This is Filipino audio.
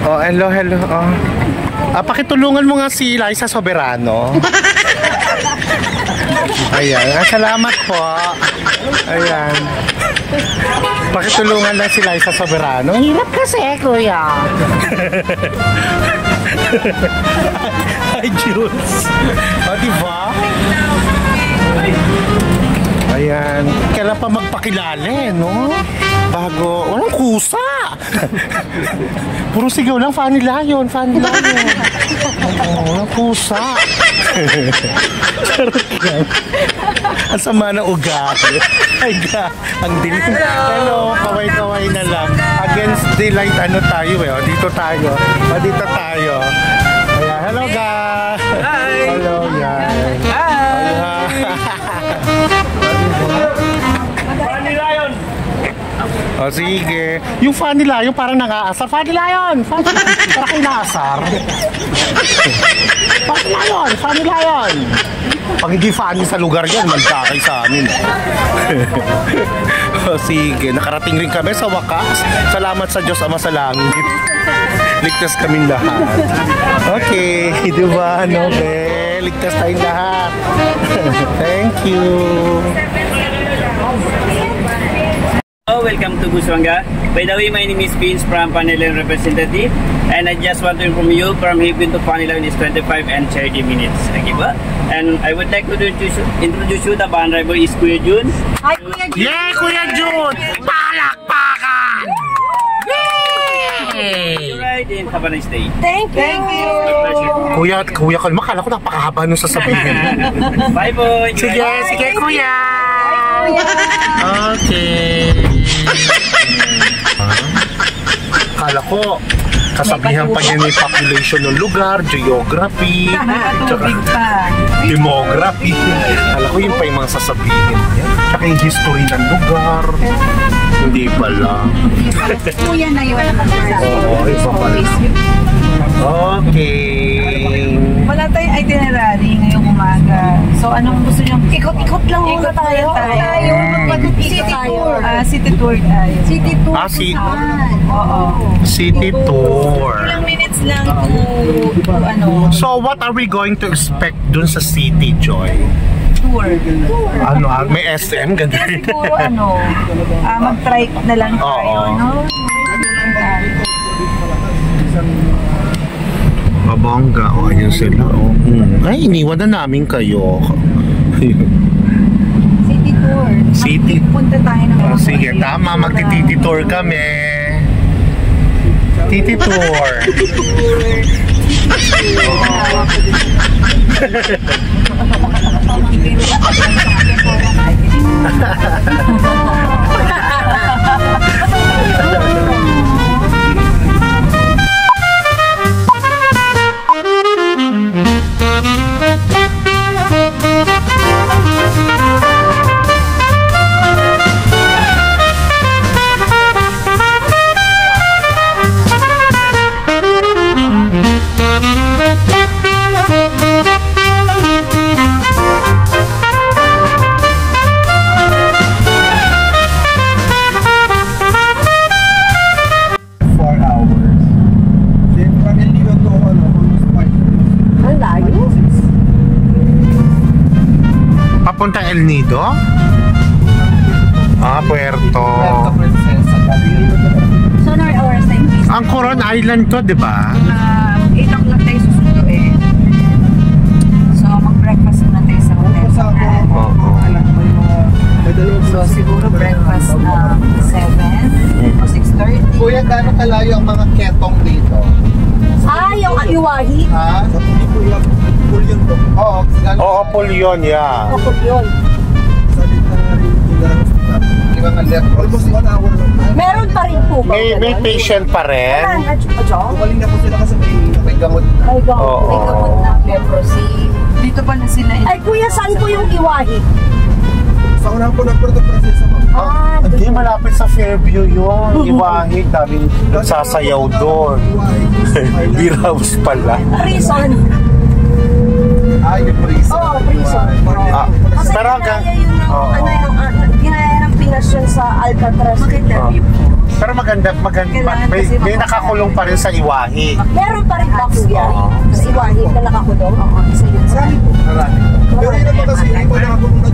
Oh, hello, hello. Oh. Pakitulungan mo nga si Liza Soberano. Ayan, salamat po. Ayan. Pakitulungan lang si Liza Soberano. Hirap kasi, kuya. Ay, Diyos. O, diba? Ayan. Kailan pa magpakilala, no? Bago, walang kusa. Puro sigaw lang, Fanny Lion, Fanny Lion. Walang kusa. Charot lang. Ang sama ng ugat. Ay ga, ang dilim. Hello, kaway-kaway na lang. Against the light, ano tayo eh. O, dito tayo. O, dito tayo. Ayan, hello guys. Hi. Hello guys. Hi. Fanny Lion. O sige. Yung Fanny Lion parang nang-aasar. Fanny Lion! Fanny Lion! Parang kayo naasar. Fanny Lion! Fanny Lion! Pag hindi Fanny sa lugar yan, magkakay sa amin. O sige. Nakarating rin kami sa wakas. Salamat sa Diyos Ama sa langit. Ligtas kaming lahat. Okay. Diba? No, be? Ligtas tayong lahat. Thank you. Hello, welcome to Busuanga. By the way, my name is Vince from Fanny Lion representative, and I just want to inform you from Hipin to Fanny Lion is 25 and 30 minutes. Okay ba? And I would like to introduce you the van driver is Kuya Jun. Hi, Kuya Jun! Yay, Kuya Jun! Palakpakan! Yay! Right, and have a nice day. Thank you! Thank you! Kuya, kalma. Kala ko napakahaba nung sasabihin. Bye, boy! Sige, sige, Kuya! Okay. Kala ko, kasabihan pa niya yung population ng lugar, geography, Tubig pa. demography. Kala ko yun pa yung mga sasabihin niya. Tsaka yung history ng lugar. Hindi pala. Kuya na yun. Oo, iba pala. Okay. Wala tayong itinerary ngayong umaga. So, anong gusto nyo? Ikot-ikot lang muna tayo. City tour. City tour tayo. City tour. Oo. City tour. Ilang minutes lang to ano. So, what are we going to expect dun sa City, Joy? Tour. Ano, may SM, ganda rin. Siguro ano, mag-trike na lang tayo, no? Babongga, o ayun sila. Ay, iniwan na namin kayo. City tour. City. Punta tayo ng Sige, tama, magti-titi tour kami. Titi tour. Papuntang El Nido? Puerto. Sonar hours time. Ang Coron Island to, di ba? 8 o'clock tayo susunduin. So, mag-breakfast muna tayo sa hotel. So, siguro breakfast na 7 o 6:30. Kuya, gano'ng kalayo ang mga ketong dito? Yung iwahi? Ha? Hindi po yung pool yun po. Oo, Oo, pool yun, yeah. Ako yun. sa literary hospital. Di ba nga almost 1 hour lang. Meron pa rin po ba? May patient pa rin? Umaling na po sila kasi may gamot na. May gamot, Oo. may gamot na leprosy. Dito pa na sila. Ay, kuya, saan po yung iwahi? Sa unang po ng Puerto Princesa po. Hindi, malapit sa Fairview yun. Iwahig, daming nagsasayaw doon. Beer house pala. Prison. Yung prison. Oo, prison. Pero hanggang... Ginaya ng Pilipinas yun sa Alcatraz. Maganda view. Pero maganda, may nakakulong pa rin sa Iwahi. Meron pa rin box yan. Sa Iwahi na nakakulong. Oo, isa yun. Marami po. Marami. Pero yun naman kasi, hindi ko nakakulong na